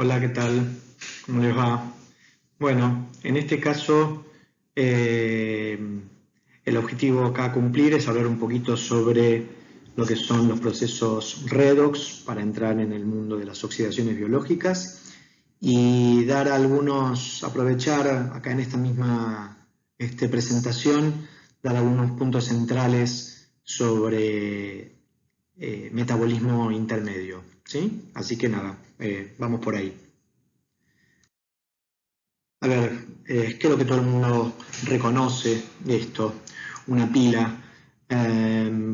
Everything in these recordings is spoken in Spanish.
Hola, ¿qué tal? ¿Cómo les va? Bueno, en este caso, el objetivo acá a cumplir es hablar un poquito sobre lo que son los procesos redox para entrar en el mundo de las oxidaciones biológicas y dar aprovechar acá en esta misma presentación, dar algunos puntos centrales sobre metabolismo intermedio, ¿sí? Así que nada, vamos por ahí. A ver, creo que todo el mundo reconoce esto, una pila.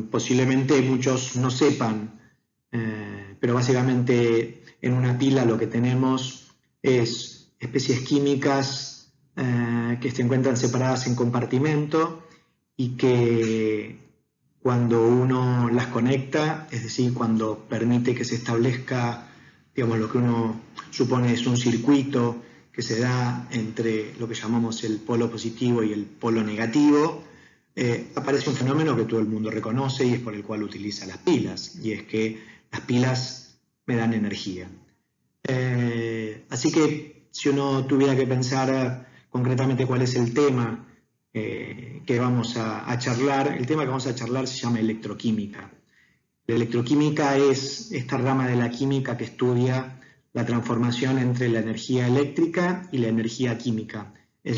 Posiblemente muchos no sepan, pero básicamente en una pila lo que tenemos es especies químicas que se encuentran separadas en compartimento y que cuando uno las conecta, es decir, cuando permite que se establezca, digamos, lo que uno supone es un circuito que se da entre lo que llamamos el polo positivo y el polo negativo, aparece un fenómeno que todo el mundo reconoce y es por el cual utiliza las pilas, y es que las pilas me dan energía. Así que si uno tuviera que pensar concretamente cuál es el tema que vamos a charlar, el tema que vamos a charlar se llama electroquímica. La electroquímica es esta rama de la química que estudia la transformación entre la energía eléctrica y la energía química.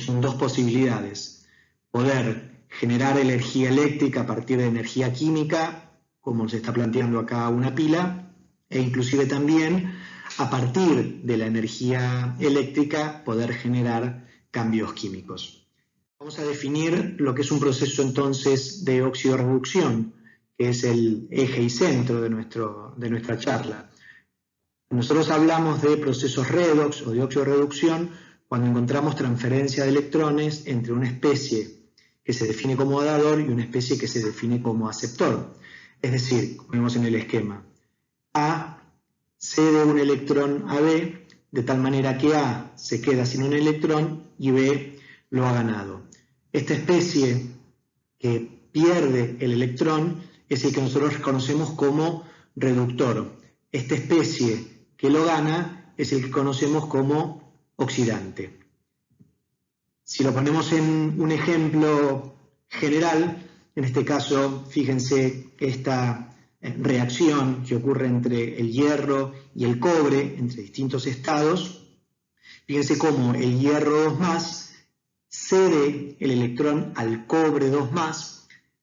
Son dos posibilidades: poder generar energía eléctrica a partir de energía química, como se está planteando acá una pila, e inclusive también a partir de la energía eléctrica poder generar cambios químicos. Vamos a definir lo que es un proceso entonces de oxidorreducción, que es el eje y centro de nuestra charla. Nosotros hablamos de procesos redox o de oxidorreducción cuando encontramos transferencia de electrones entre una especie que se define como dador y una especie que se define como aceptor. Es decir, como vemos en el esquema, A cede un electrón a B de tal manera que A se queda sin un electrón y B lo ha ganado. Esta especie que pierde el electrón es el que nosotros reconocemos como reductor. Esta especie que lo gana es el que conocemos como oxidante. Si lo ponemos en un ejemplo general, en este caso, fíjense esta reacción que ocurre entre el hierro y el cobre, entre distintos estados. Fíjense cómo el hierro 2+, cede el electrón al cobre 2+,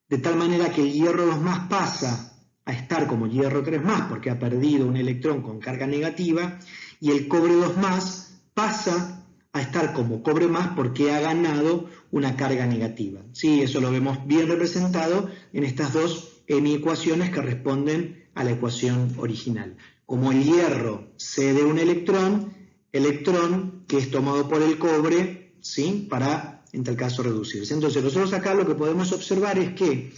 de tal manera que el hierro 2+ pasa a estar como hierro 3+, porque ha perdido un electrón con carga negativa, y el cobre 2+ pasa a estar como cobre+, porque ha ganado una carga negativa. Sí, eso lo vemos bien representado en estas dos ecuaciones que responden a la ecuación original. Como el hierro cede un electrón que es tomado por el cobre, ¿sí?, para, en tal caso, reducirse. Entonces, nosotros acá lo que podemos observar es que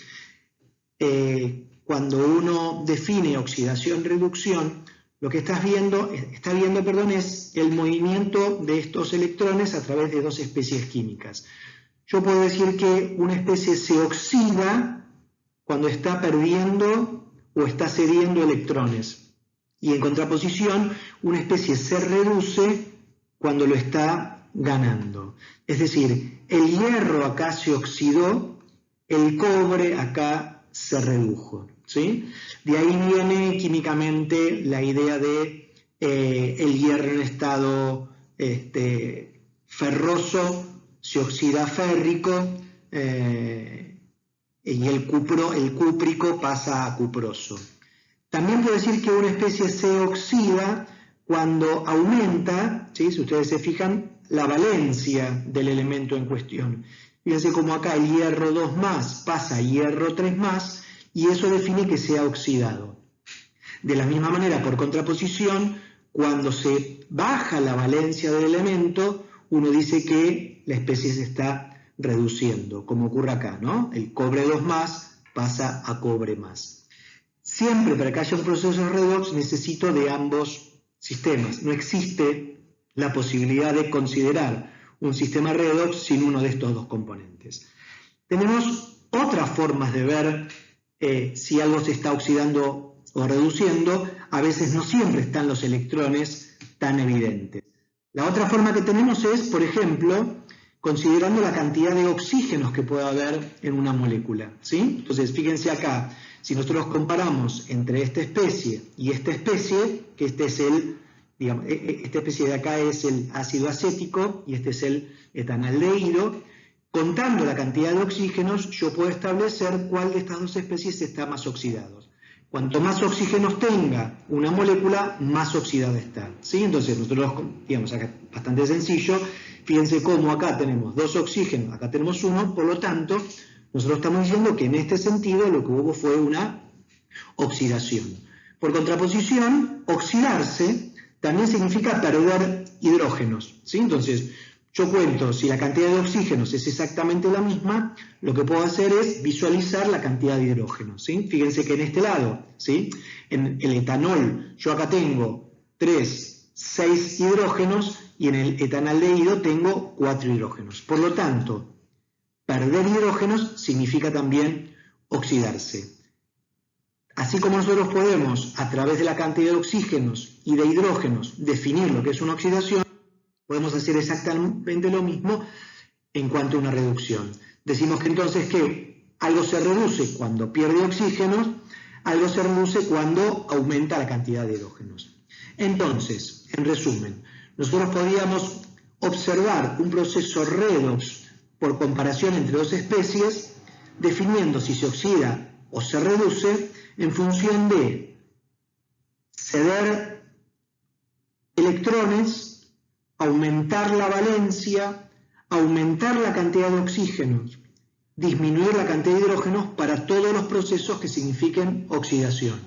cuando uno define oxidación-reducción, lo que está viendo es el movimiento de estos electrones a través de dos especies químicas. Yo puedo decir que una especie se oxida cuando está perdiendo o está cediendo electrones, y en contraposición, una especie se reduce cuando lo está ganando. Es decir, el hierro acá se oxidó, el cobre acá se redujo, ¿sí? De ahí viene químicamente la idea de el hierro en estado ferroso se oxida a férrico y el cúprico pasa a cuproso. También puedo decir que una especie se oxida cuando aumenta, ¿sí?, si ustedes se fijan, la valencia del elemento en cuestión. Fíjense como acá el hierro 2+ pasa a hierro 3+, y eso define que se ha oxidado. De la misma manera, por contraposición, cuando se baja la valencia del elemento, uno dice que la especie se está reduciendo, como ocurre acá, ¿no? El cobre 2+ pasa a cobre+. Siempre para que haya un proceso redox necesito de ambos sistemas. No existe la posibilidad de considerar un sistema redox sin uno de estos dos componentes. Tenemos otras formas de ver si algo se está oxidando o reduciendo. A veces no siempre están los electrones tan evidentes. La otra forma que tenemos es, por ejemplo, considerando la cantidad de oxígenos que puede haber en una molécula, ¿sí? Entonces, fíjense acá, si nosotros comparamos entre esta especie y esta especie, que este es digamos, esta especie de acá es el ácido acético y este es el etanaldehído, contando la cantidad de oxígenos, yo puedo establecer cuál de estas dos especies está más oxidado. Cuanto más oxígenos tenga una molécula, más oxidada está, ¿sí? Entonces, nosotros, digamos, acá bastante sencillo, fíjense cómo acá tenemos 2 oxígenos, acá tenemos 1, por lo tanto, nosotros estamos diciendo que en este sentido lo que hubo fue una oxidación. Por contraposición, oxidarse también significa perder hidrógenos, ¿sí? Entonces, yo cuento, si la cantidad de oxígenos es exactamente la misma, lo que puedo hacer es visualizar la cantidad de hidrógenos, ¿sí? Fíjense que en este lado, ¿sí? En el etanol, yo acá tengo 6 hidrógenos y en el etanaldehído tengo 4 hidrógenos. Por lo tanto, perder hidrógenos significa también oxidarse. Así como nosotros podemos, a través de la cantidad de oxígenos y de hidrógenos, definir lo que es una oxidación, podemos hacer exactamente lo mismo en cuanto a una reducción. Decimos que entonces que algo se reduce cuando pierde oxígenos, algo se reduce cuando aumenta la cantidad de hidrógenos. Entonces, en resumen, nosotros podríamos observar un proceso redox por comparación entre dos especies, definiendo si se oxida o se reduce en función de ceder electrones, aumentar la valencia, aumentar la cantidad de oxígenos, disminuir la cantidad de hidrógenos para todos los procesos que signifiquen oxidación.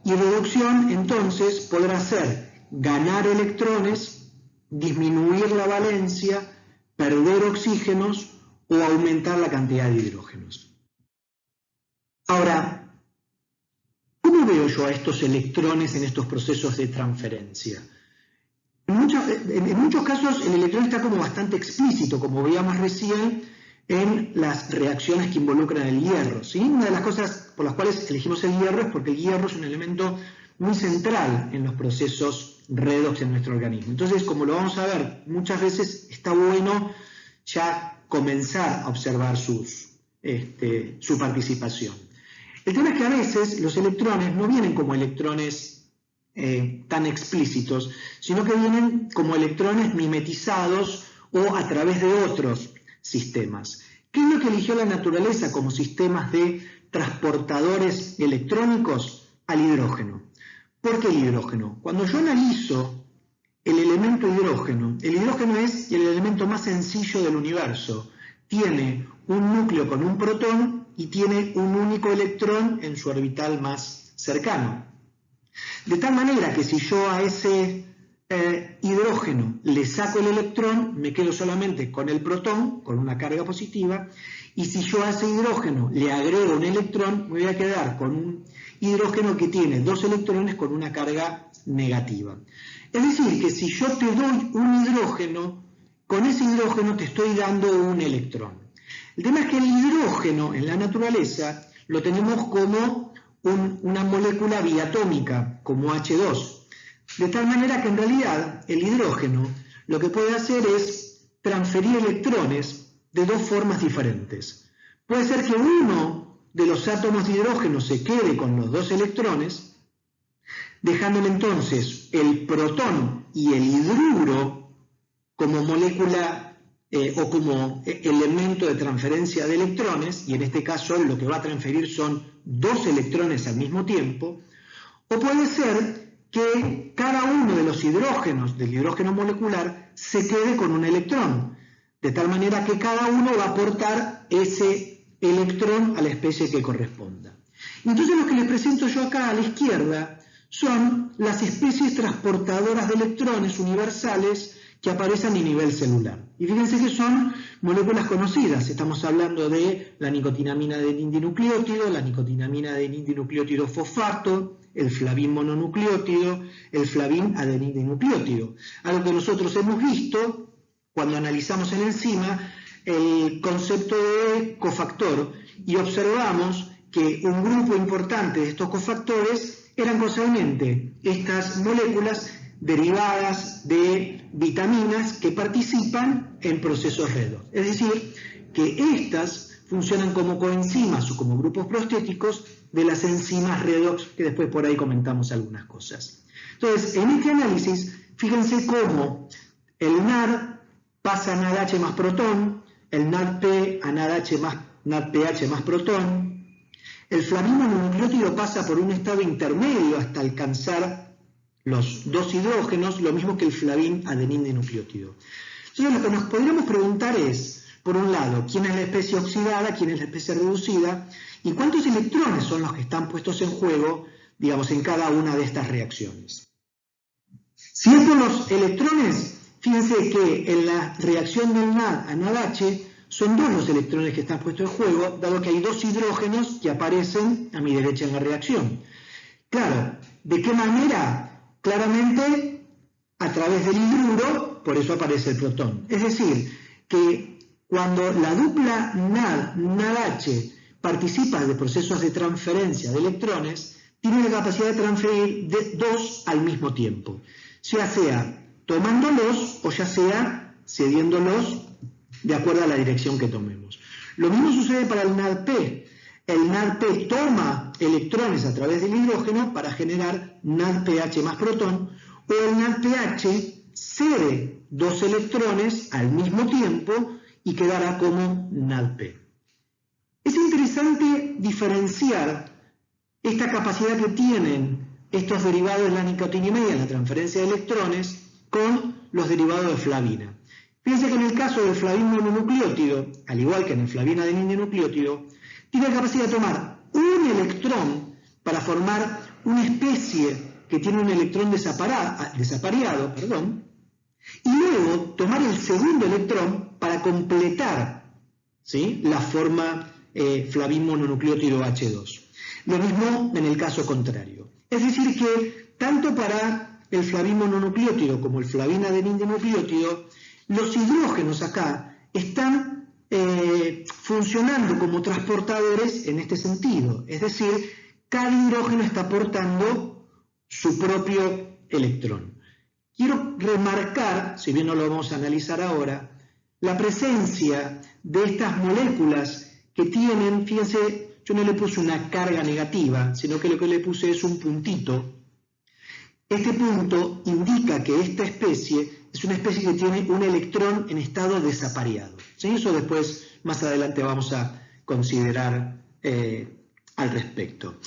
Y reducción, entonces, podrá ser ganar electrones, disminuir la valencia, perder oxígenos o aumentar la cantidad de hidrógenos. Ahora, ¿cómo veo yo a estos electrones en estos procesos de transferencia? En muchos casos el electrón está como bastante explícito, como veíamos recién en las reacciones que involucran el hierro, ¿sí? Una de las cosas por las cuales elegimos el hierro es porque el hierro es un elemento muy central en los procesos redox en nuestro organismo. Entonces, como lo vamos a ver, muchas veces está bueno ya comenzar a observar su participación. El tema es que a veces los electrones no vienen como electrones tan explícitos, sino que vienen como electrones mimetizados o a través de otros sistemas. ¿Qué es lo que eligió la naturaleza como sistemas de transportadores electrónicos? Al hidrógeno. ¿Por qué el hidrógeno? Cuando yo analizo el elemento hidrógeno, el hidrógeno es el elemento más sencillo del universo. Tiene un núcleo con un protón y tiene un único electrón en su orbital más cercano. De tal manera que si yo a ese hidrógeno le saco el electrón, me quedo solamente con el protón, con una carga positiva, y si yo a ese hidrógeno le agrego un electrón, me voy a quedar con un hidrógeno que tiene 2 electrones con una carga negativa. Es decir, que si yo te doy un hidrógeno, con ese hidrógeno te estoy dando un electrón. El tema es que el hidrógeno en la naturaleza lo tenemos como una molécula biatómica, como H2. De tal manera que en realidad el hidrógeno lo que puede hacer es transferir electrones de 2 formas diferentes. Puede ser que uno de los átomos de hidrógeno se quede con los 2 electrones, dejándole entonces el protón y el hidruro como molécula o como elemento de transferencia de electrones, y en este caso lo que va a transferir son 2 electrones al mismo tiempo, o puede ser que cada uno de los hidrógenos del hidrógeno molecular se quede con un electrón, de tal manera que cada uno va a aportar ese electrón a la especie que corresponda. Entonces lo que les presento yo acá a la izquierda son las especies transportadoras de electrones universales que aparecen a nivel celular. Y fíjense que son moléculas conocidas. Estamos hablando de la nicotinamina adenindinucleótido, la nicotinamina adenindinucleótido fosfato, el flavin mononucleótido, el flavin adenindinucleótido. Algo que nosotros hemos visto cuando analizamos en la enzima el concepto de cofactor y observamos que un grupo importante de estos cofactores eran causalmente estas moléculas derivadas de vitaminas que participan en procesos redox. Es decir, que estas funcionan como coenzimas o como grupos prostéticos de las enzimas redox, que después por ahí comentamos algunas cosas. Entonces, en este análisis, fíjense cómo el NAD pasa a NADH más protón, el NADP a NADPH más protón, el flavino mononucleótido pasa por un estado intermedio hasta alcanzar los 2 hidrógenos, lo mismo que el flavín adenín dinucleótido. Entonces, lo que nos podríamos preguntar es, por un lado, ¿quién es la especie oxidada, quién es la especie reducida? ¿Y cuántos electrones son los que están puestos en juego, digamos, en cada una de estas reacciones? Si es por los electrones, fíjense que en la reacción del NAD a NADH son 2 los electrones que están puestos en juego, dado que hay 2 hidrógenos que aparecen a mi derecha en la reacción. Claro, ¿de qué manera? Claramente a través del hidruro, por eso aparece el protón. Es decir, que cuando la dupla NAD-NADH participa de procesos de transferencia de electrones, tiene la capacidad de transferir 2 al mismo tiempo, ya sea tomándolos o ya sea cediéndolos de acuerdo a la dirección que tomemos. Lo mismo sucede para el NADP. El NADP toma electrones a través del hidrógeno para generar NADPH más protón, o el NADPH cede 2 electrones al mismo tiempo y quedará como NADP. Es interesante diferenciar esta capacidad que tienen estos derivados de la nicotinamida en la transferencia de electrones con los derivados de flavina. Fíjense que en el caso del flavín mononucleótido, al igual que en el flavín adenín dinucleótido, tiene la capacidad de tomar un electrón para formar una especie que tiene un electrón desapareado, y luego tomar el segundo electrón para completar, ¿sí?, la forma flavín mononucleótido H2. Lo mismo en el caso contrario. Es decir que tanto para el flavín mononucleótido como el flavín adenín dinucleótido, los hidrógenos acá están funcionando como transportadores en este sentido. Es decir, cada hidrógeno está aportando su propio electrón. Quiero remarcar, si bien no lo vamos a analizar ahora, la presencia de estas moléculas que tienen, fíjense, yo no le puse una carga negativa, sino que lo que le puse es un puntito. Este punto indica que esta especie es una especie que tiene un electrón en estado desapareado. ¿Sí? Eso después, más adelante, vamos a considerar al respecto.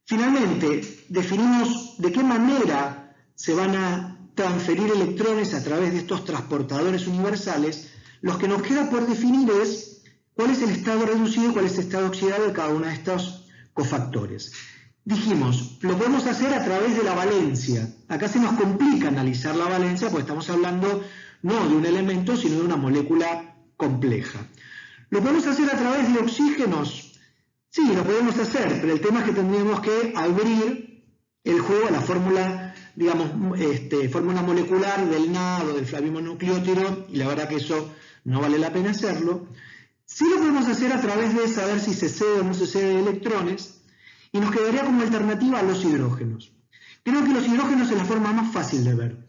Finalmente, definimos de qué manera se van a transferir electrones a través de estos transportadores universales. Lo que nos queda por definir es cuál es el estado reducido y cuál es el estado oxidado de cada uno de estos cofactores. Dijimos, lo podemos hacer a través de la valencia. Acá se nos complica analizar la valencia porque estamos hablando no de un elemento, sino de una molécula compleja. ¿Lo podemos hacer a través de oxígenos? Sí, lo podemos hacer, pero el tema es que tendríamos que abrir el juego a la fórmula, digamos, fórmula molecular del NAD o del flavín mononucleótido, y la verdad que eso no vale la pena hacerlo. Sí lo podemos hacer a través de saber si se cede o no se cede electrones, y nos quedaría como alternativa a los hidrógenos. Creo que los hidrógenos es la forma más fácil de ver,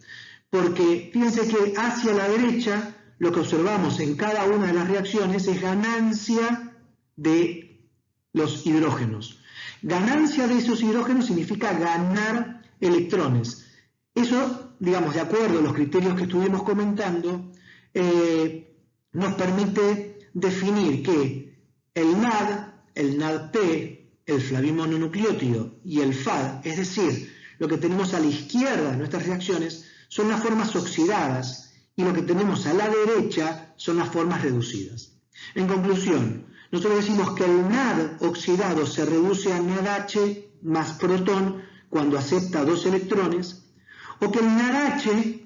porque fíjense que hacia la derecha lo que observamos en cada una de las reacciones es ganancia de los hidrógenos. Ganancia de esos hidrógenos significa ganar electrones. Eso, digamos, de acuerdo a los criterios que estuvimos comentando, nos permite definir que el NAD, el NADP, el flavín mononucleótido y el FAD, es decir, lo que tenemos a la izquierda de nuestras reacciones, son las formas oxidadas, y lo que tenemos a la derecha son las formas reducidas. En conclusión, nosotros decimos que el NAD oxidado se reduce a NADH más protón cuando acepta 2 electrones, o que el NADH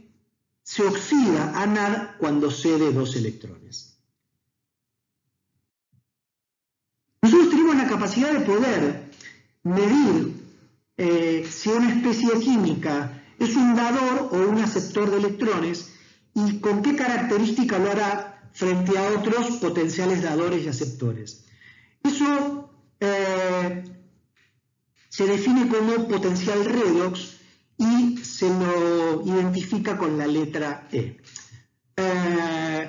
se oxida a NAD cuando cede 2 electrones. Nosotros tenemos la capacidad de poder medir si una especie química es un dador o un aceptor de electrones y con qué característica lo hará frente a otros potenciales dadores y aceptores. Eso se define como potencial redox, y se lo identifica con la letra E.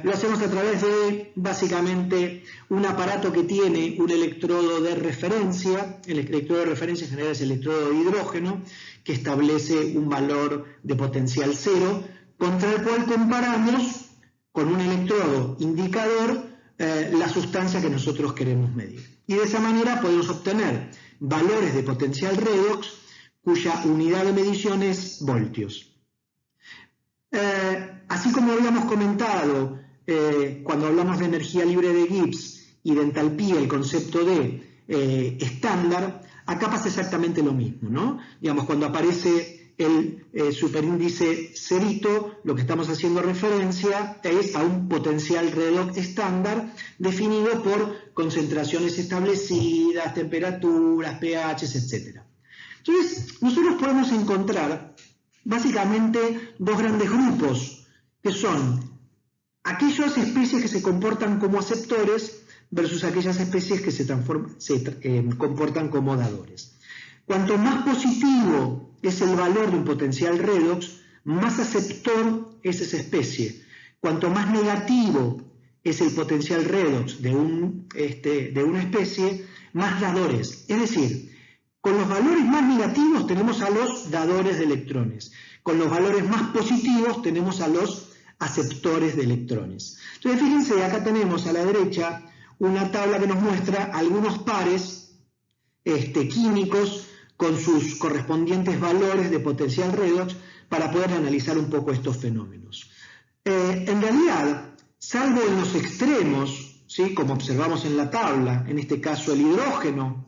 Lo hacemos a través de, básicamente, un aparato que tiene un electrodo de referencia. El electrodo de referencia en general es el electrodo de hidrógeno, que establece un valor de potencial cero, contra el cual comparamos con un electrodo indicador la sustancia que nosotros queremos medir. Y de esa manera podemos obtener valores de potencial redox cuya unidad de medición es voltios. Así como habíamos comentado cuando hablamos de energía libre de Gibbs y de entalpía, el concepto de estándar, acá pasa exactamente lo mismo, ¿no? Digamos, cuando aparece el superíndice cerito, lo que estamos haciendo referencia es a un potencial redox estándar definido por concentraciones establecidas, temperaturas, pHs, etc. Entonces, nosotros podemos encontrar básicamente dos grandes grupos, que son aquellas especies que se comportan como aceptores versus aquellas especies que se comportan como dadores. Cuanto más positivo es el valor de un potencial redox, más aceptor es esa especie. Cuanto más negativo es el potencial redox de una especie, más dadores. Es decir, con los valores más negativos tenemos a los dadores de electrones. Con los valores más positivos tenemos a los aceptores de electrones. Entonces, fíjense, acá tenemos a la derecha una tabla que nos muestra algunos pares químicos con sus correspondientes valores de potencial redox para poder analizar un poco estos fenómenos. En realidad, salvo en los extremos, ¿sí?, como observamos en la tabla, en este caso el hidrógeno,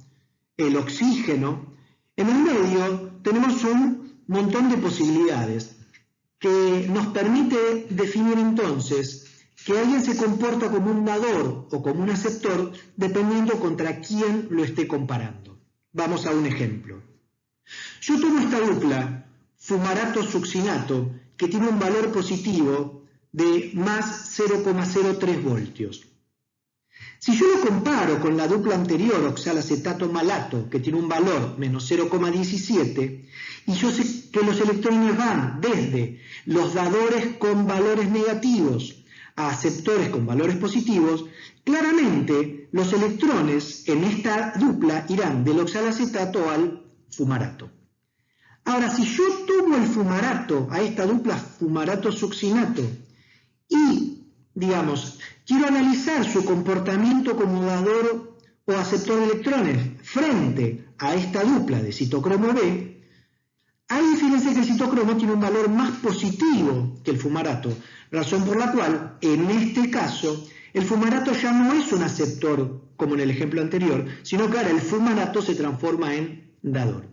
el oxígeno, en el medio tenemos un montón de posibilidades que nos permite definir entonces que alguien se comporta como un dador o como un aceptor dependiendo contra quién lo esté comparando. Vamos a un ejemplo. Yo tomo esta dupla fumarato-succinato que tiene un valor positivo de más 0,03 voltios. Si yo lo comparo con la dupla anterior, oxalacetato-malato, que tiene un valor menos 0,17, y yo sé que los electrones van desde los dadores con valores negativos a aceptores con valores positivos, claramente los electrones en esta dupla irán del oxalacetato al fumarato. Ahora, si yo tomo el fumarato a esta dupla fumarato-succinato y, digamos, quiero analizar su comportamiento como dador o aceptor de electrones frente a esta dupla de citocromo B, ahí fíjense que el citocromo tiene un valor más positivo que el fumarato, razón por la cual, en este caso, el fumarato ya no es un aceptor como en el ejemplo anterior, sino que ahora el fumarato se transforma en dador.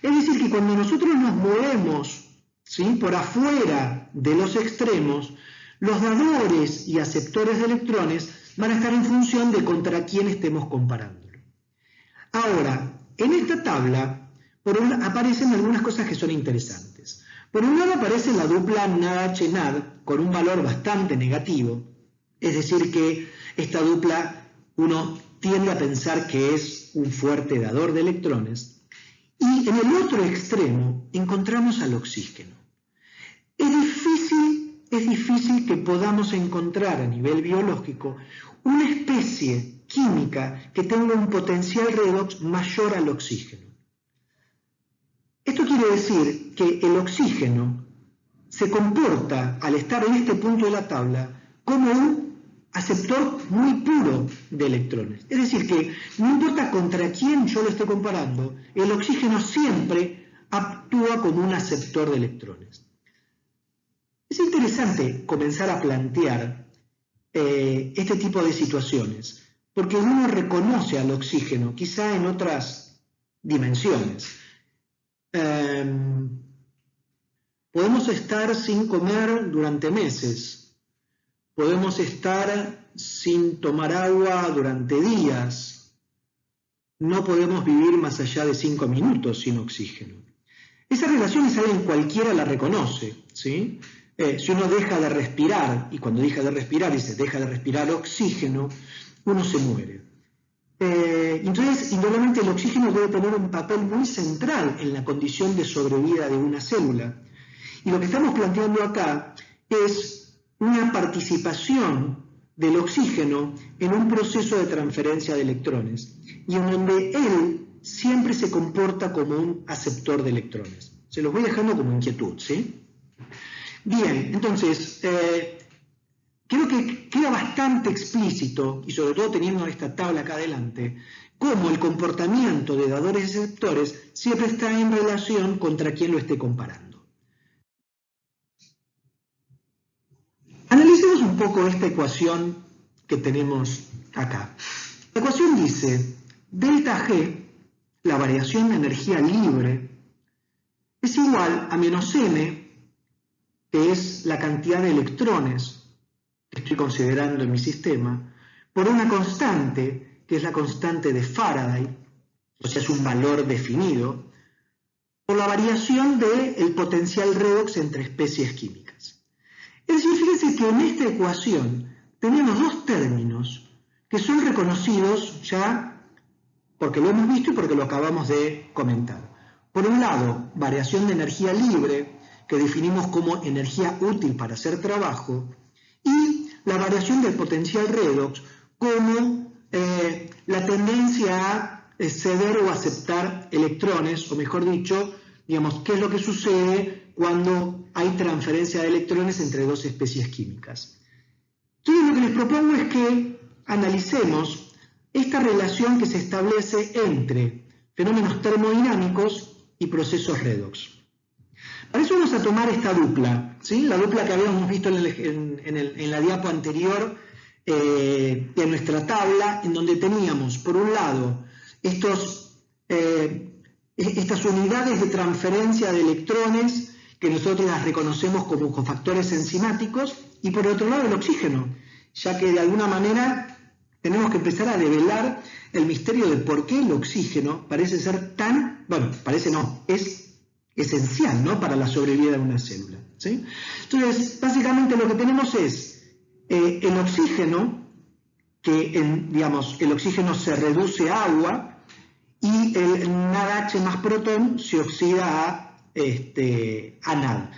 Es decir, que cuando nosotros nos movemos, ¿sí?, por afuera de los extremos, los dadores y aceptores de electrones van a estar en función de contra quién estemos comparándolo. Ahora, en esta tabla aparecen algunas cosas que son interesantes. Por un lado aparece la dupla NADH-NAD con un valor bastante negativo, es decir que esta dupla uno tiende a pensar que es un fuerte dador de electrones, y en el otro extremo encontramos al oxígeno. Es difícil que podamos encontrar a nivel biológico una especie química que tenga un potencial redox mayor al oxígeno. Esto quiere decir que el oxígeno se comporta, al estar en este punto de la tabla, como un aceptor muy puro de electrones. Es decir, que no importa contra quién yo lo esté comparando, el oxígeno siempre actúa como un aceptor de electrones. Es interesante comenzar a plantear este tipo de situaciones, porque uno reconoce al oxígeno, quizá en otras dimensiones. Podemos estar sin comer durante meses, podemos estar sin tomar agua durante días, no podemos vivir más allá de 5 minutos sin oxígeno. Esa relación es alguien cualquiera la reconoce, ¿sí? Si uno deja de respirar, y cuando deja de respirar dice deja de respirar oxígeno, uno se muere. Entonces, indudablemente el oxígeno debe tener un papel muy central en la condición de sobrevida de una célula. Y lo que estamos planteando acá es una participación del oxígeno en un proceso de transferencia de electrones, y en donde él siempre se comporta como un aceptor de electrones. Se los voy dejando como inquietud, ¿sí? Bien, entonces, creo que queda bastante explícito, y sobre todo teniendo esta tabla acá adelante, cómo el comportamiento de dadores y receptores siempre está en relación contra quien lo esté comparando. Analicemos un poco esta ecuación que tenemos acá. La ecuación dice, delta G, la variación de energía libre, es igual a menos m, que es la cantidad de electrones que estoy considerando en mi sistema, por una constante, que es la constante de Faraday, o sea, es un valor definido, por la variación del potencial redox entre especies químicas. Es decir, fíjense que en esta ecuación tenemos dos términos que son reconocidos ya porque lo hemos visto y porque lo acabamos de comentar. Por un lado, variación de energía libre, que definimos como energía útil para hacer trabajo, y la variación del potencial redox como la tendencia a ceder o aceptar electrones, o mejor dicho, digamos, qué es lo que sucede cuando hay transferencia de electrones entre dos especies químicas. Entonces lo que les propongo es que analicemos esta relación que se establece entre fenómenos termodinámicos y procesos redox. Para eso vamos a tomar esta dupla, ¿sí? La dupla que habíamos visto en la diapo anterior de nuestra tabla, en donde teníamos, por un lado, estas unidades de transferencia de electrones que nosotros las reconocemos como cofactores enzimáticos, y por otro lado el oxígeno, ya que de alguna manera tenemos que empezar a develar el misterio de por qué el oxígeno parece ser tan, bueno, parece no, es esencial, ¿no?, para la sobrevida de una célula, ¿sí? Entonces, básicamente lo que tenemos es el oxígeno, que digamos, el oxígeno se reduce a agua y el NADH más protón se oxida a NAD.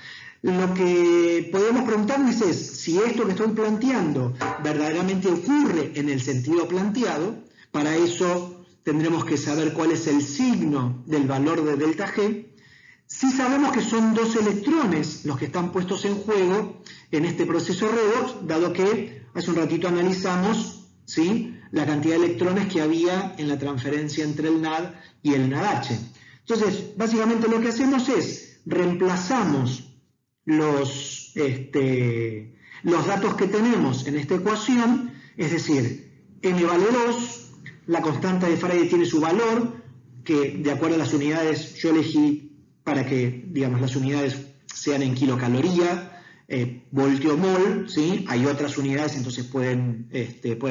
Lo que podemos preguntarnos es si esto que estoy planteando verdaderamente ocurre en el sentido planteado. Para eso tendremos que saber cuál es el signo del valor de delta G. Si sabemos que son dos electrones los que están puestos en juego en este proceso redox, dado que hace un ratito analizamos, ¿sí?, la cantidad de electrones que había en la transferencia entre el NAD y el NADH. Entonces, básicamente lo que hacemos es reemplazamos los datos que tenemos en esta ecuación, es decir, n vale 2, la constante de Faraday tiene su valor, que de acuerdo a las unidades yo elegí para que, digamos, las unidades sean en kilocaloría, voltio mol, ¿sí? Hay otras unidades, entonces pueden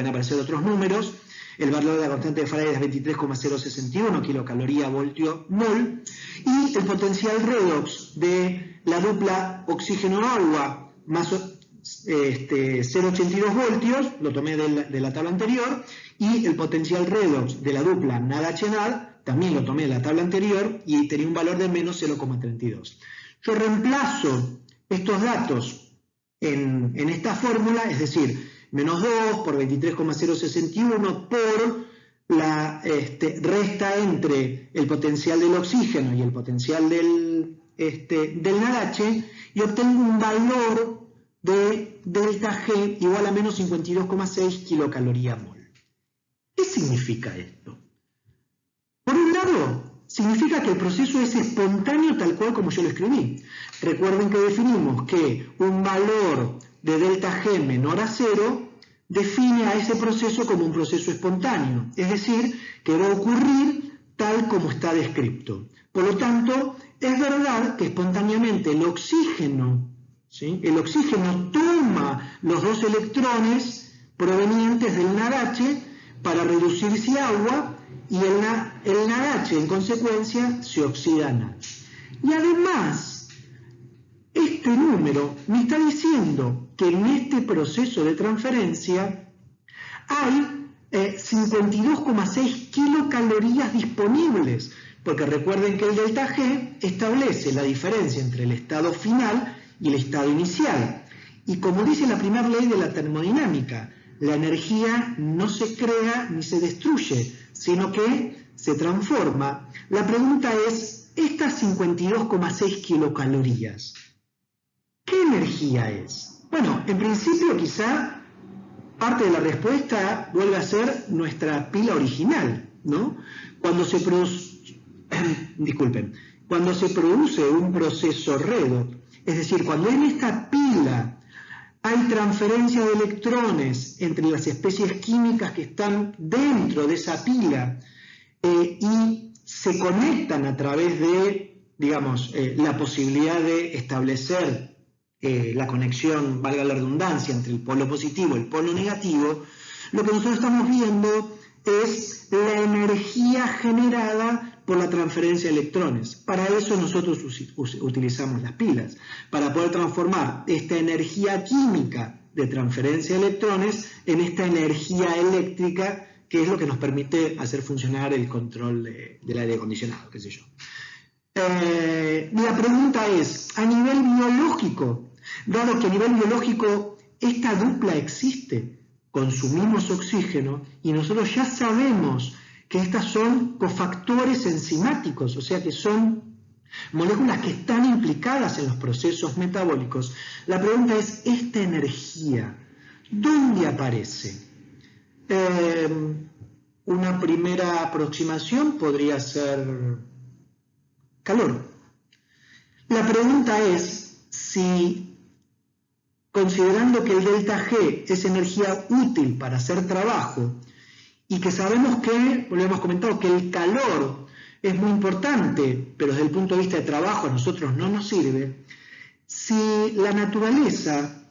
aparecer otros números. El valor de la constante de Faraday es 23,061 kilocaloría voltio mol, y el potencial redox de la dupla oxígeno-agua más 0,82 voltios, lo tomé de la tabla anterior, y el potencial redox de la dupla NADH-NAD también lo tomé de la tabla anterior y tenía un valor de menos 0,32. Yo reemplazo estos datos en esta fórmula, es decir, menos 2 por 23,061 por la resta entre el potencial del oxígeno y el potencial del NADH, y obtengo un valor de delta G igual a menos 52,6 kilocaloría mol. ¿Qué significa esto? Por un lado, significa que el proceso es espontáneo tal cual como yo lo escribí. Recuerden que definimos que un valor de delta G menor a 0 define a ese proceso como un proceso espontáneo, es decir, que va a ocurrir tal como está descrito. Por lo tanto, es verdad que espontáneamente el oxígeno, ¿sí?, el oxígeno toma los dos electrones provenientes del NADH para reducirse a agua, y el NADH en consecuencia se oxida a NAD. Y además, este número me está diciendo que en este proceso de transferencia hay 52,6 kilocalorías disponibles, porque recuerden que el delta G establece la diferencia entre el estado final y el estado inicial. Y como dice la primera ley de la termodinámica, la energía no se crea ni se destruye, sino que se transforma. La pregunta es, estas 52,6 kilocalorías, ¿qué energía es? Bueno, en principio quizá parte de la respuesta vuelve a ser nuestra pila original, ¿no? Cuando se produce un proceso redox, es decir, cuando en esta pila hay transferencia de electrones entre las especies químicas que están dentro de esa pila y se conectan a través de, digamos, la posibilidad de establecer la conexión, valga la redundancia, entre el polo positivo y el polo negativo, lo que nosotros estamos viendo es la energía generada por la transferencia de electrones. Para eso nosotros utilizamos las pilas, para poder transformar esta energía química de transferencia de electrones en esta energía eléctrica, que es lo que nos permite hacer funcionar el control del aire acondicionado, qué sé yo. La pregunta es, a nivel biológico, dado que a nivel biológico esta dupla existe, consumimos oxígeno y nosotros ya sabemos que estas son cofactores enzimáticos, o sea que son moléculas que están implicadas en los procesos metabólicos. La pregunta es, ¿esta energía dónde aparece? Una primera aproximación podría ser calor. La pregunta es si, considerando que el delta G es energía útil para hacer trabajo y que sabemos que, lo hemos comentado, que el calor es muy importante, pero desde el punto de vista de trabajo a nosotros no nos sirve, si la naturaleza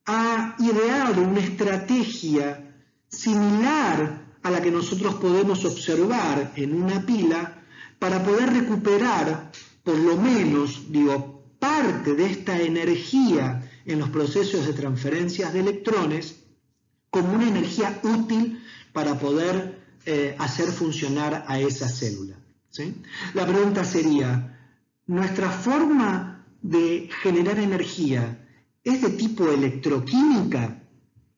ha ideado una estrategia similar a la que nosotros podemos observar en una pila para poder recuperar, por lo menos, parte de esta energía en los procesos de transferencias de electrones como una energía útil para poder hacer funcionar a esa célula, ¿sí? La pregunta sería, ¿nuestra forma de generar energía es de tipo electroquímica?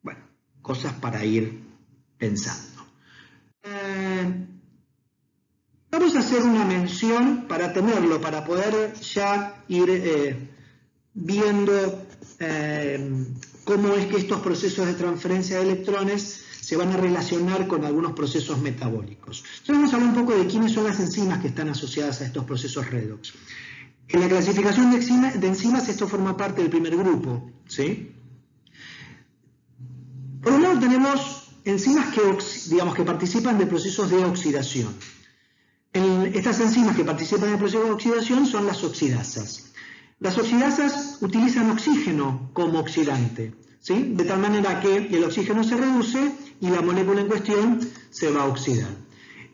Bueno, cosas para ir pensando. Vamos a hacer una mención para tenerlo, para poder ya ir viendo cómo es que estos procesos de transferencia de electrones se van a relacionar con algunos procesos metabólicos. Entonces vamos a hablar un poco de quiénes son las enzimas que están asociadas a estos procesos redox. En la clasificación de enzimas esto forma parte del primer grupo, ¿sí? Por un lado tenemos enzimas que participan de procesos de oxidación. Estas enzimas que participan en el proceso de oxidación son las oxidasas. Las oxidasas utilizan oxígeno como oxidante, ¿sí? De tal manera que el oxígeno se reduce y la molécula en cuestión se va a oxidar.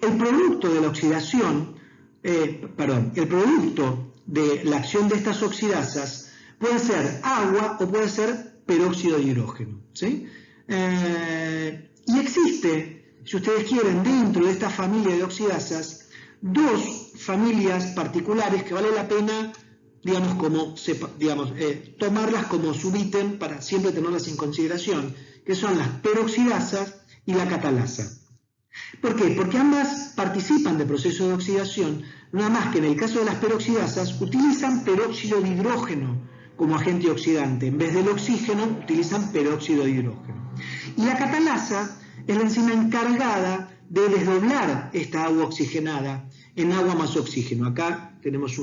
El producto de la oxidación, el producto de la acción de estas oxidasas puede ser agua o puede ser peróxido de hidrógeno, ¿sí? Y existe, si ustedes quieren, dentro de esta familia de oxidasas, dos familias particulares que vale la pena, tomarlas como subítem para siempre tenerlas en consideración, que son las peroxidasas y la catalasa. ¿Por qué? Porque ambas participan del proceso de oxidación, nada más que en el caso de las peroxidasas utilizan peróxido de hidrógeno como agente oxidante, en vez del oxígeno utilizan peróxido de hidrógeno. Y la catalasa es la enzima encargada de desdoblar esta agua oxigenada en agua más oxígeno. Acá tenemos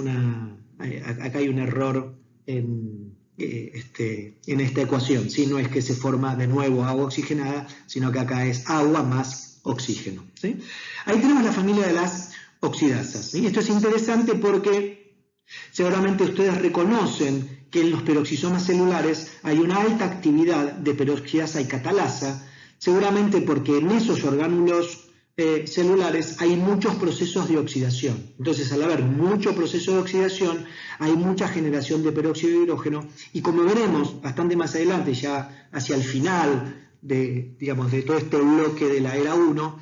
acá hay un error en esta ecuación, ¿sí? No es que se forma de nuevo agua oxigenada, sino que acá es agua más oxígeno, ¿sí? Ahí tenemos la familia de las oxidasas, ¿sí? Esto es interesante porque seguramente ustedes reconocen que en los peroxisomas celulares hay una alta actividad de peroxidasa y catalasa, seguramente porque en esos orgánulos celulares hay muchos procesos de oxidación. Entonces, al haber mucho proceso de oxidación, hay mucha generación de peróxido de hidrógeno y como veremos bastante más adelante, ya hacia el final de todo este bloque de la era 1,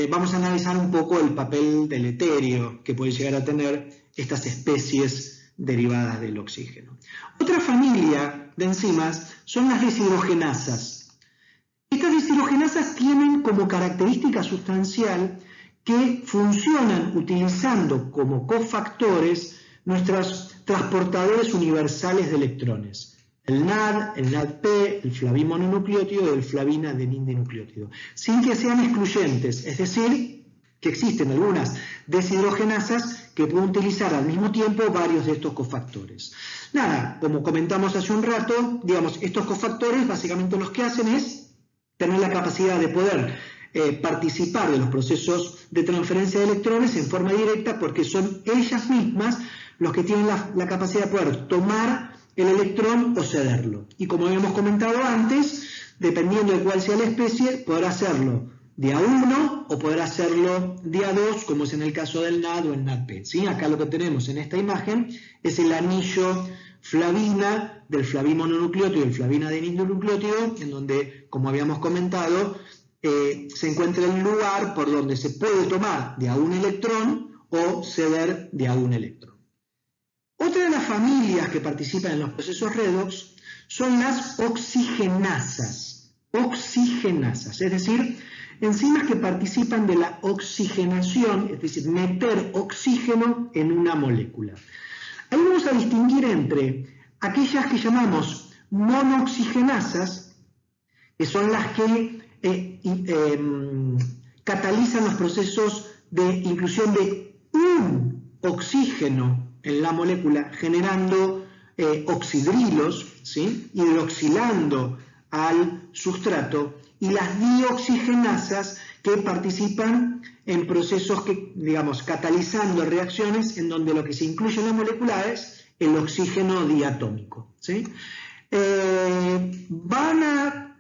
vamos a analizar un poco el papel deleterio que pueden llegar a tener estas especies derivadas del oxígeno. Otra familia de enzimas son las deshidrogenasas. Estas deshidrogenasas tienen como característica sustancial que funcionan utilizando como cofactores nuestros transportadores universales de electrones. El NAD, el NADP, el flavimononucleótido y el flavinadeníndinucleótido, sin que sean excluyentes, es decir, que existen algunas deshidrogenasas que pueden utilizar al mismo tiempo varios de estos cofactores. Nada, como comentamos hace un rato, estos cofactores básicamente lo que hacen es tener la capacidad de poder participar de los procesos de transferencia de electrones en forma directa, porque son ellas mismas los que tienen la capacidad de poder tomar el electrón o cederlo. Y como habíamos comentado antes, dependiendo de cuál sea la especie, podrá hacerlo de A1 o podrá hacerlo de A2, como es en el caso del NAD o el NADP. ¿Sí? Acá lo que tenemos en esta imagen es el anillo flavina del flavimononucleótido y el flavinadeníndinucleótido, en donde, como habíamos comentado, se encuentra el lugar por donde se puede tomar de a un electrón o ceder de a un electrón. Otra de las familias que participan en los procesos redox son las oxigenasas. Oxigenasas, es decir, enzimas que participan de la oxigenación, es decir, meter oxígeno en una molécula. Ahí vamos a distinguir entre aquellas que llamamos monooxigenasas, que son las que catalizan los procesos de inclusión de un oxígeno en la molécula, generando oxidrilos, ¿sí? Hidroxilando al sustrato, y las dioxigenasas que participan en procesos que, catalizando reacciones en donde lo que se incluye en la molécula es el oxígeno diatómico, ¿sí? Van a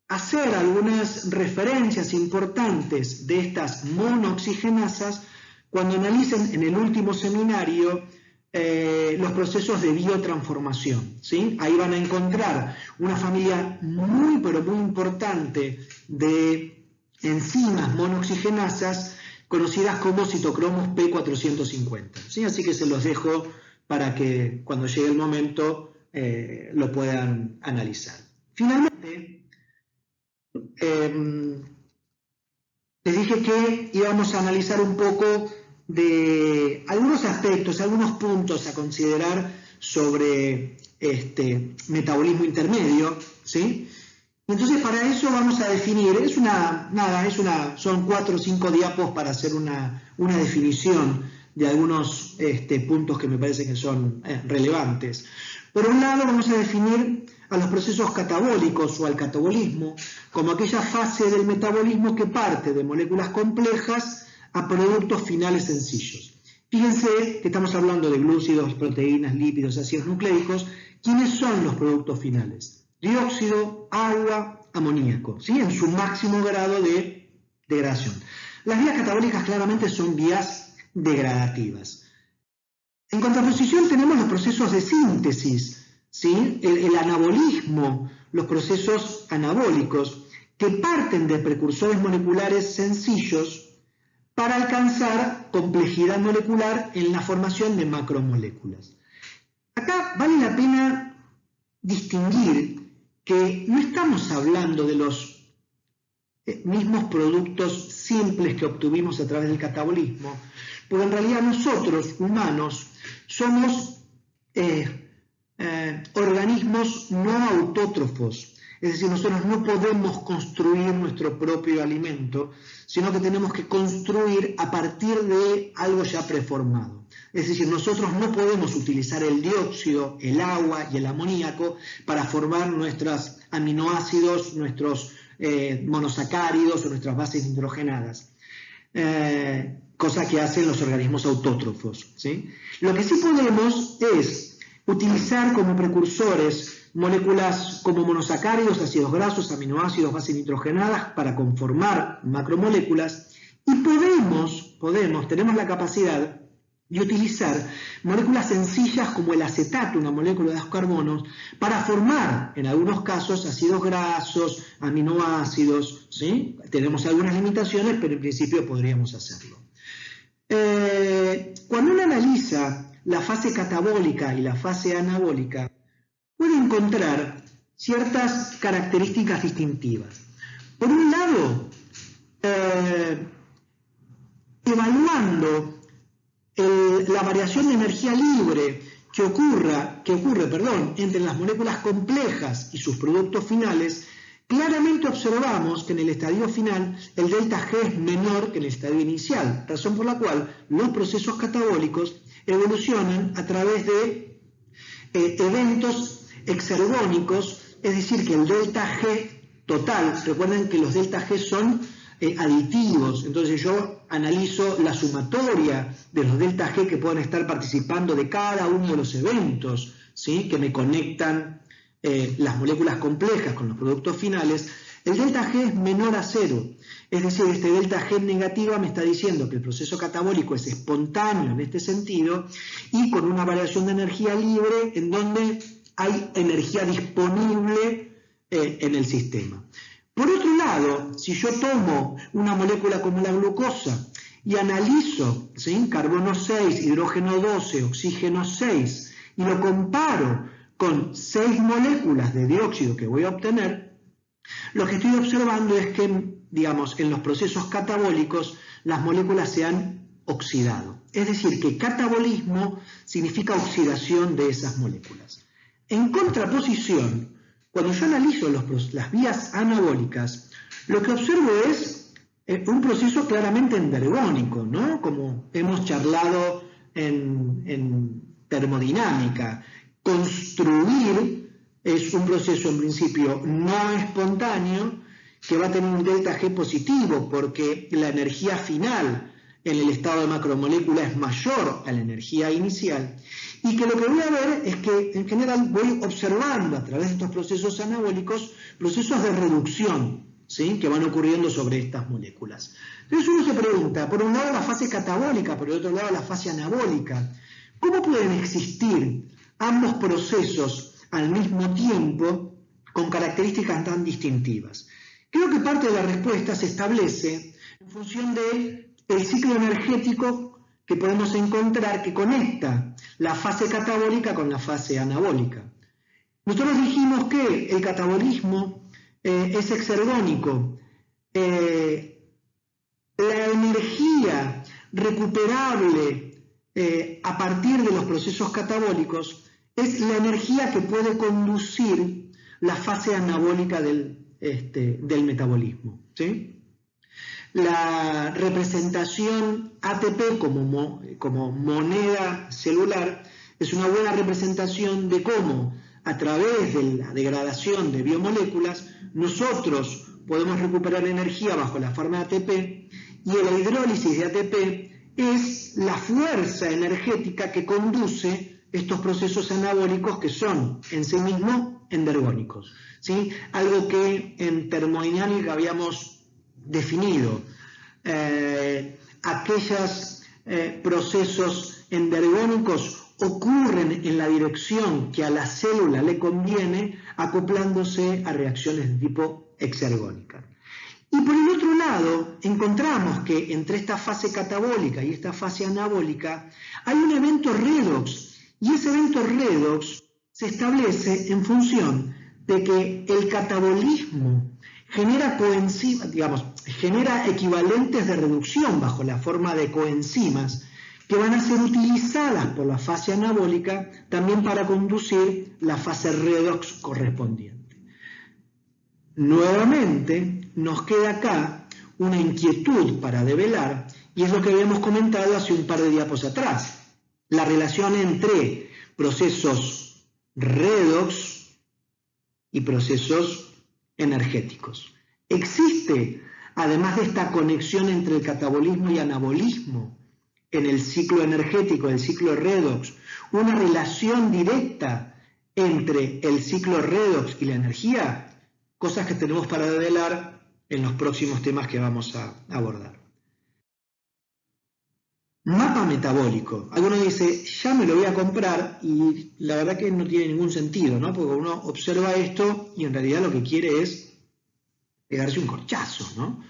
hacer algunas referencias importantes de estas monooxigenasas cuando analicen en el último seminario los procesos de biotransformación, ¿sí? Ahí van a encontrar una familia muy, pero muy importante de enzimas monooxigenasas conocidas como citocromos P450, ¿sí? Así que se los dejo para que cuando llegue el momento lo puedan analizar. Finalmente, les dije que íbamos a analizar un poco de algunos aspectos, algunos puntos a considerar sobre este metabolismo intermedio, ¿sí? Entonces para eso vamos a definir, son 4 o 5 diapos para hacer una definición de algunos puntos que me parece que son relevantes. Por un lado vamos a definir a los procesos catabólicos o al catabolismo como aquella fase del metabolismo que parte de moléculas complejas a productos finales sencillos. Fíjense que estamos hablando de glúcidos, proteínas, lípidos, ácidos nucleicos. ¿Quiénes son los productos finales? Dióxido, agua, amoníaco, ¿sí? En su máximo grado de degradación. Las vías catabólicas claramente son vías degradativas. En contraposición tenemos los procesos de síntesis, ¿sí? El anabolismo, los procesos anabólicos, que parten de precursores moleculares sencillos para alcanzar complejidad molecular en la formación de macromoléculas. Acá vale la pena distinguir que no estamos hablando de los mismos productos simples que obtuvimos a través del catabolismo, porque en realidad nosotros, humanos, somos organismos no autótrofos, es decir, nosotros no podemos construir nuestro propio alimento, sino que tenemos que construir a partir de algo ya preformado. Es decir, nosotros no podemos utilizar el dióxido, el agua y el amoníaco para formar nuestros aminoácidos, nuestros monosacáridos o nuestras bases nitrogenadas, cosa que hacen los organismos autótrofos, ¿sí? Lo que sí podemos es utilizar como precursores moléculas como monosacáridos, ácidos grasos, aminoácidos, bases nitrogenadas para conformar macromoléculas, y tenemos la capacidad y utilizar moléculas sencillas como el acetato, una molécula de 2 carbonos, para formar, en algunos casos, ácidos grasos, aminoácidos, ¿sí? Tenemos algunas limitaciones, pero en principio podríamos hacerlo. Cuando uno analiza la fase catabólica y la fase anabólica, puede encontrar ciertas características distintivas. Por un lado, evaluando la variación de energía libre que ocurre entre las moléculas complejas y sus productos finales, claramente observamos que en el estadio final el delta G es menor que en el estadio inicial, razón por la cual los procesos catabólicos evolucionan a través de eventos exergónicos, es decir, que el delta G total, recuerden que los delta G son aditivos, entonces yo analizo la sumatoria de los delta G que pueden estar participando de cada uno de los eventos, ¿sí? Que me conectan las moléculas complejas con los productos finales. El delta G es menor a 0, es decir, este delta G negativa me está diciendo que el proceso catabólico es espontáneo en este sentido y con una variación de energía libre en donde hay energía disponible en el sistema. Por otro lado, si yo tomo una molécula como la glucosa y analizo, ¿sí?, carbono 6, hidrógeno 12, oxígeno 6 y lo comparo con 6 moléculas de dióxido que voy a obtener, lo que estoy observando es que, digamos, en los procesos catabólicos las moléculas se han oxidado. Es decir, que catabolismo significa oxidación de esas moléculas. En contraposición, cuando yo analizo las vías anabólicas, lo que observo es un proceso claramente endergónico, ¿no? Como hemos charlado en termodinámica. Construir es un proceso en principio no espontáneo que va a tener un delta G positivo porque la energía final en el estado de macromolécula es mayor a la energía inicial y que lo que voy a ver es que en general voy observando a través de estos procesos anabólicos procesos de reducción, ¿sí?, que van ocurriendo sobre estas moléculas. Entonces uno se pregunta, por un lado la fase catabólica, por el otro lado la fase anabólica, ¿cómo pueden existir ambos procesos al mismo tiempo con características tan distintivas? Creo que parte de la respuesta se establece en función del ciclo energético que podemos encontrar que conecta la fase catabólica con la fase anabólica. Nosotros dijimos que el catabolismo es exergónico. La energía recuperable a partir de los procesos catabólicos es la energía que puede conducir la fase anabólica del metabolismo, ¿sí? La representación ATP como moneda celular es una buena representación de cómo a través de la degradación de biomoléculas nosotros podemos recuperar energía bajo la forma de ATP y la hidrólisis de ATP es la fuerza energética que conduce estos procesos anabólicos que son en sí mismos endergónicos, ¿sí? Algo que en termodinámica habíamos definido. Aquellos procesos endergónicos ocurren en la dirección que a la célula le conviene, acoplándose a reacciones de tipo exergónica. Y por el otro lado, encontramos que entre esta fase catabólica y esta fase anabólica hay un evento redox, y ese evento redox se establece en función de que el catabolismo genera coenzimas, genera equivalentes de reducción bajo la forma de coenzimas que van a ser utilizadas por la fase anabólica también para conducir la fase redox correspondiente. Nuevamente nos queda acá una inquietud para develar y es lo que habíamos comentado hace un par de diapos atrás, la relación entre procesos redox y procesos energéticos. Existe, además de esta conexión entre el catabolismo y anabolismo en el ciclo energético, el ciclo redox, una relación directa entre el ciclo redox y la energía, cosas que tenemos para develar en los próximos temas que vamos a abordar. Mapa metabólico. Alguno dice, ya me lo voy a comprar, y la verdad que no tiene ningún sentido, ¿no? Porque uno observa esto y en realidad lo que quiere es pegarse un corchazo, ¿no?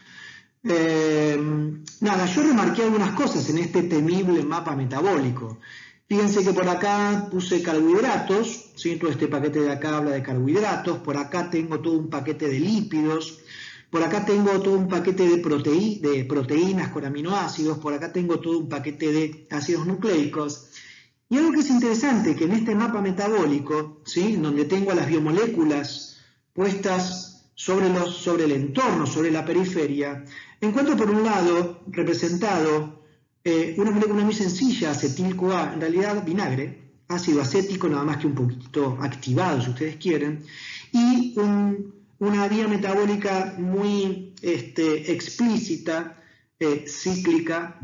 Nada, yo remarqué algunas cosas en este temible mapa metabólico. Fíjense que por acá puse carbohidratos, ¿sí? Todo este paquete de acá habla de carbohidratos, por acá tengo todo un paquete de lípidos, por acá tengo todo un paquete de proteínas con aminoácidos, por acá tengo todo un paquete de ácidos nucleicos. Y algo que es interesante, que en este mapa metabólico, ¿sí? Donde tengo a las biomoléculas puestas sobre el entorno, sobre la periferia, encuentro por un lado representado una molécula muy sencilla, acetil-CoA, en realidad vinagre, ácido acético, nada más que un poquito activado, si ustedes quieren, y una vía metabólica muy explícita, cíclica,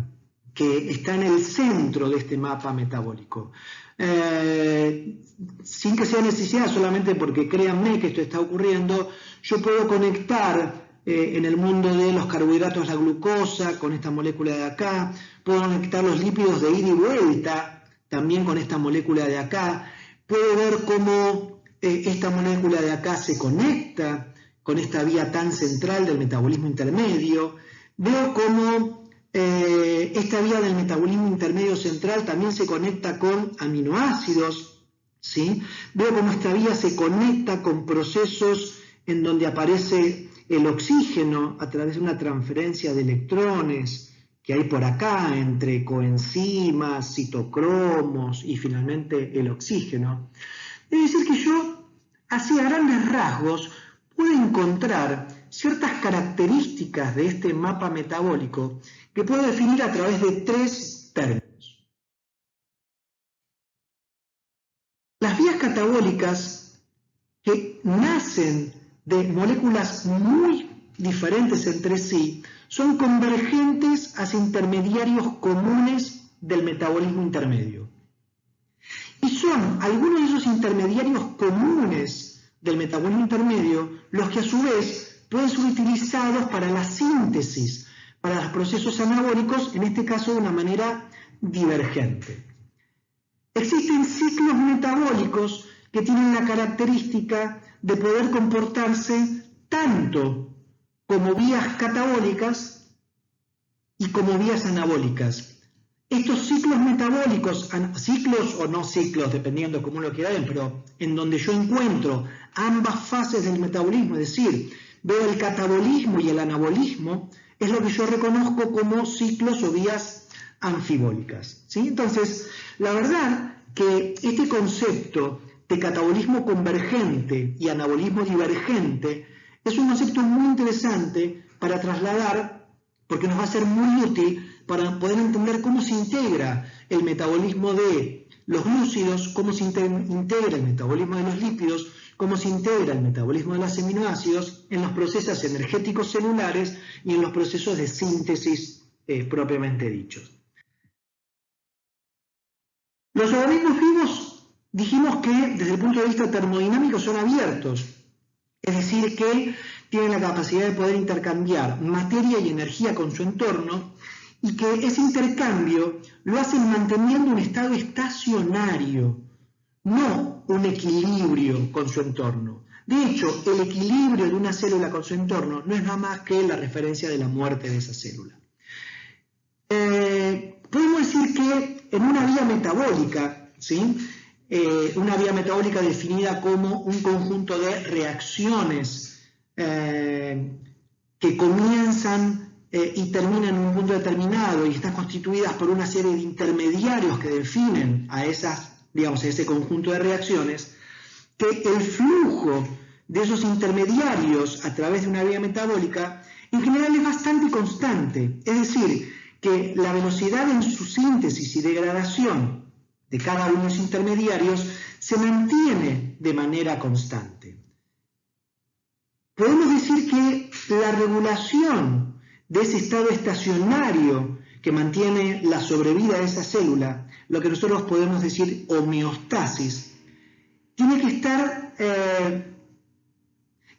que está en el centro de este mapa metabólico. Sin que sea necesidad, solamente porque créanme que esto está ocurriendo, yo puedo conectar en el mundo de los carbohidratos la glucosa con esta molécula de acá, puedo conectar los lípidos de ida y vuelta también con esta molécula de acá, puedo ver cómo esta molécula de acá se conecta con esta vía tan central del metabolismo intermedio, veo cómo esta vía del metabolismo intermedio central también se conecta con aminoácidos, ¿sí? Veo cómo esta vía se conecta con procesos en donde aparece el oxígeno a través de una transferencia de electrones que hay por acá entre coenzimas, citocromos y finalmente el oxígeno. Es decir que yo, así a grandes rasgos, puedo encontrar ciertas características de este mapa metabólico que puedo definir a través de 3 términos. Las vías catabólicas que nacen de moléculas muy diferentes entre sí son convergentes hacia intermediarios comunes del metabolismo intermedio. Y son algunos de esos intermediarios comunes del metabolismo intermedio los que a su vez pueden ser utilizados para la síntesis, para los procesos anabólicos, en este caso de una manera divergente. Existen ciclos metabólicos que tienen la característica de poder comportarse tanto como vías catabólicas y como vías anabólicas. Estos ciclos metabólicos, ciclos o no ciclos, dependiendo cómo lo quiera ver, pero en donde yo encuentro ambas fases del metabolismo, es decir, veo el catabolismo y el anabolismo, es lo que yo reconozco como ciclos o vías anfibólicas, ¿sí? Entonces, la verdad que este concepto de catabolismo convergente y anabolismo divergente es un concepto muy interesante para trasladar, porque nos va a ser muy útil para poder entender cómo se integra el metabolismo de los glúcidos, cómo se integra el metabolismo de los lípidos, cómo se integra el metabolismo de los aminoácidos en los procesos energéticos celulares y en los procesos de síntesis propiamente dichos. Los organismos vivos dijimos que desde el punto de vista termodinámico son abiertos, es decir, que tienen la capacidad de poder intercambiar materia y energía con su entorno y que ese intercambio lo hacen manteniendo un estado estacionario, no un equilibrio con su entorno. De hecho, el equilibrio de una célula con su entorno no es nada más que la referencia de la muerte de esa célula. Podemos decir que en una vía metabólica, ¿sí? Una vía metabólica definida como un conjunto de reacciones que comienzan y terminan en un punto determinado y están constituidas por una serie de intermediarios que definen a ese conjunto de reacciones, que el flujo de esos intermediarios a través de una vía metabólica en general es bastante constante, es decir, que la velocidad en su síntesis y degradación de cada uno de los intermediarios se mantiene de manera constante. Podemos decir que la regulación de ese estado estacionario que mantiene la sobrevida de esa célula, lo que nosotros podemos decir homeostasis, tiene que estar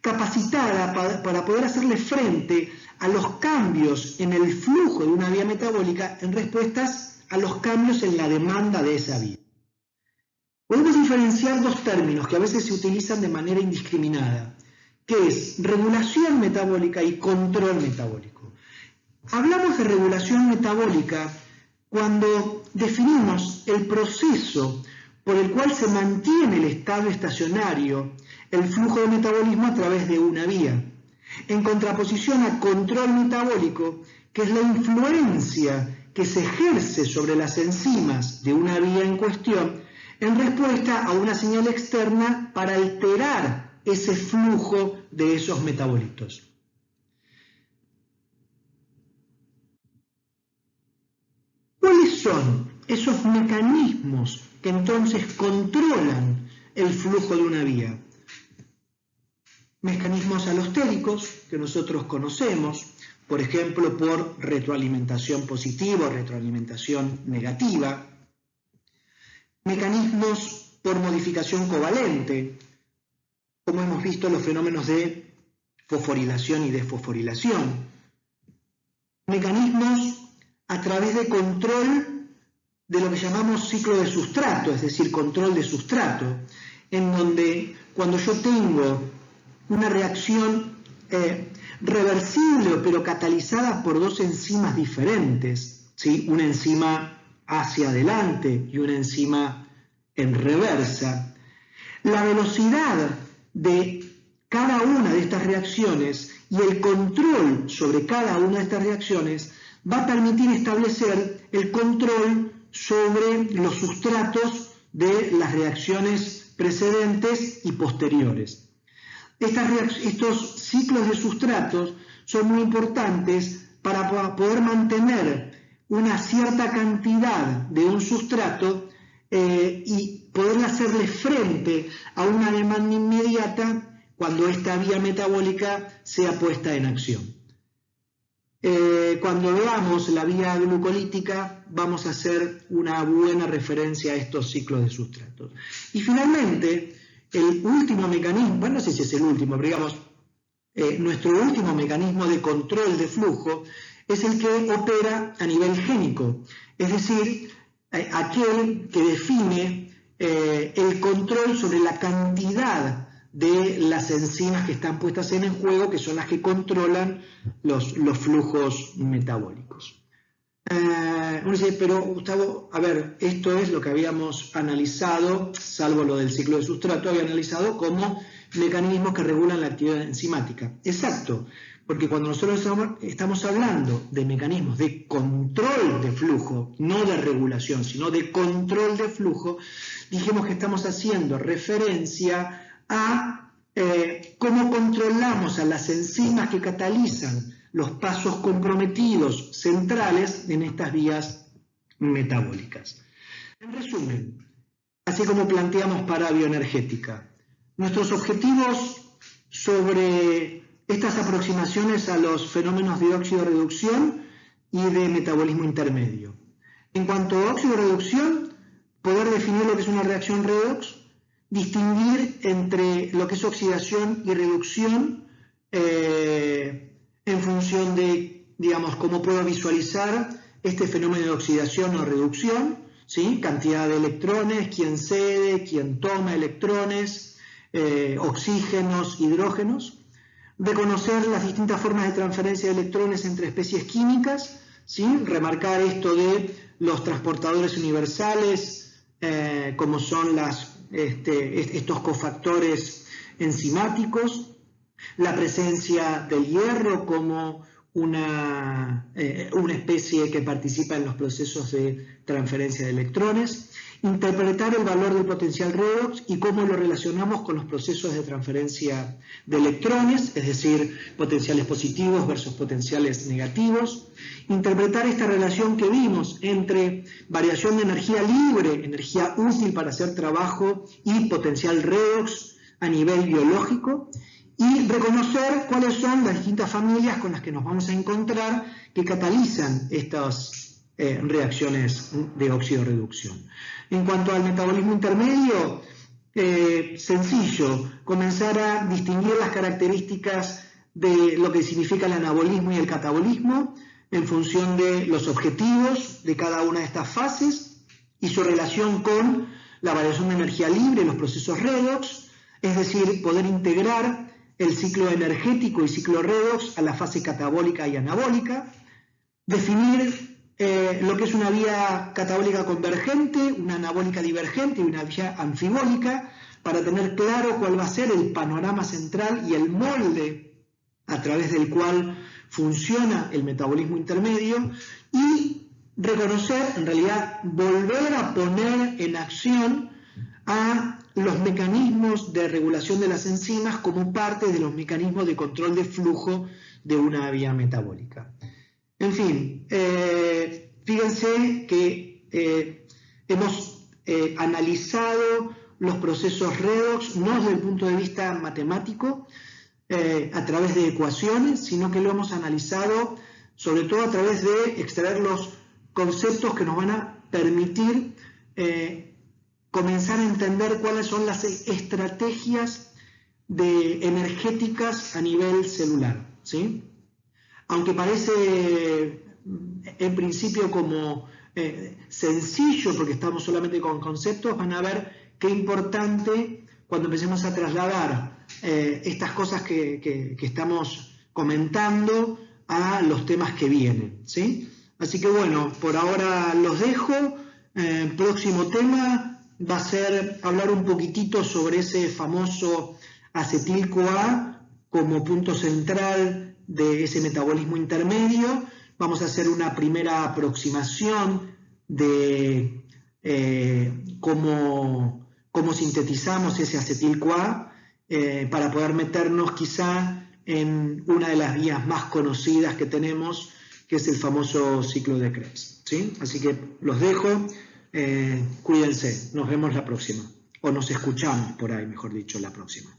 capacitada para poder hacerle frente a los cambios en el flujo de una vía metabólica en respuestas a los cambios en la demanda de esa vía. Podemos diferenciar dos términos que a veces se utilizan de manera indiscriminada, que es regulación metabólica y control metabólico. Hablamos de regulación metabólica cuando definimos el proceso por el cual se mantiene el estado estacionario, el flujo de metabolismo a través de una vía, en contraposición a control metabólico, que es la influencia que se ejerce sobre las enzimas de una vía en cuestión en respuesta a una señal externa para alterar ese flujo de esos metabolitos. ¿Cuáles son esos mecanismos que entonces controlan el flujo de una vía? Mecanismos alostéricos que nosotros conocemos, por ejemplo, por retroalimentación positiva o retroalimentación negativa. Mecanismos por modificación covalente, como hemos visto los fenómenos de fosforilación y desfosforilación. Mecanismos a través de control de lo que llamamos ciclo de sustrato, es decir, control de sustrato, en donde cuando yo tengo una reacción reversible pero catalizada por dos enzimas diferentes, ¿sí? Una enzima hacia adelante y una enzima en reversa, la velocidad de cada una de estas reacciones y el control sobre cada una de estas reacciones va a permitir establecer el control sobre los sustratos de las reacciones precedentes y posteriores. Estos ciclos de sustratos son muy importantes para poder mantener una cierta cantidad de un sustrato y poder hacerle frente a una demanda inmediata cuando esta vía metabólica sea puesta en acción. Cuando veamos la vía glucolítica vamos a hacer una buena referencia a estos ciclos de sustratos. Y finalmente, el último mecanismo, bueno, no sé si es el último, pero digamos, nuestro último mecanismo de control de flujo es el que opera a nivel génico, es decir, aquel que define el control sobre la cantidad de las enzimas que están puestas en juego, que son las que controlan los flujos metabólicos. Uno dice, pero Gustavo, a ver, esto es lo que habíamos analizado, salvo lo del ciclo de sustrato, había analizado como mecanismos que regulan la actividad enzimática. Exacto, porque cuando nosotros estamos hablando de mecanismos de control de flujo, no de regulación, sino de control de flujo, dijimos que estamos haciendo referencia a cómo controlamos a las enzimas que catalizan los pasos comprometidos centrales en estas vías metabólicas. En resumen, así como planteamos para bioenergética, nuestros objetivos sobre estas aproximaciones a los fenómenos de óxido-reducción y de metabolismo intermedio. En cuanto a óxido-reducción, poder definir lo que es una reacción redox, distinguir entre lo que es oxidación y reducción en función de, digamos, cómo puedo visualizar este fenómeno de oxidación o reducción, ¿sí? Cantidad de electrones, quién cede, quién toma electrones, oxígenos, hidrógenos. Reconocer las distintas formas de transferencia de electrones entre especies químicas, ¿sí? Remarcar esto de los transportadores universales, como son estos cofactores enzimáticos, la presencia del hierro como una especie que participa en los procesos de transferencia de electrones, interpretar el valor del potencial redox y cómo lo relacionamos con los procesos de transferencia de electrones, es decir, potenciales positivos versus potenciales negativos, interpretar esta relación que vimos entre variación de energía libre, energía útil para hacer trabajo y potencial redox a nivel biológico, y reconocer cuáles son las distintas familias con las que nos vamos a encontrar que catalizan estas reacciones de óxido-reducción. En cuanto al metabolismo intermedio, sencillo, comenzar a distinguir las características de lo que significa el anabolismo y el catabolismo, en función de los objetivos de cada una de estas fases y su relación con la variación de energía libre, los procesos redox, es decir, poder integrar el ciclo energético y ciclo redox a la fase catabólica y anabólica, definir lo que es una vía catabólica convergente, una anabólica divergente y una vía anfibólica, para tener claro cuál va a ser el panorama central y el molde a través del cual funciona el metabolismo intermedio, y reconocer, en realidad, volver a poner en acción a los mecanismos de regulación de las enzimas como parte de los mecanismos de control de flujo de una vía metabólica. En fin, fíjense que hemos analizado los procesos redox no desde el punto de vista matemático, a través de ecuaciones, sino que lo hemos analizado sobre todo a través de extraer los conceptos que nos van a permitir comenzar a entender cuáles son las estrategias energéticas a nivel celular, ¿sí? Aunque parece en principio como sencillo, porque estamos solamente con conceptos, van a ver qué importante cuando empecemos a trasladar estas cosas que estamos comentando a los temas que vienen, ¿sí? Así que bueno, por ahora los dejo. Próximo tema va a ser hablar un poquitito sobre ese famoso acetil-CoA como punto central de ese metabolismo intermedio. Vamos a hacer una primera aproximación de cómo sintetizamos ese acetil-CoA para poder meternos quizá en una de las vías más conocidas que tenemos, que es el famoso ciclo de Krebs, ¿sí? Así que los dejo, cuídense, nos vemos la próxima, o nos escuchamos por ahí, mejor dicho, la próxima.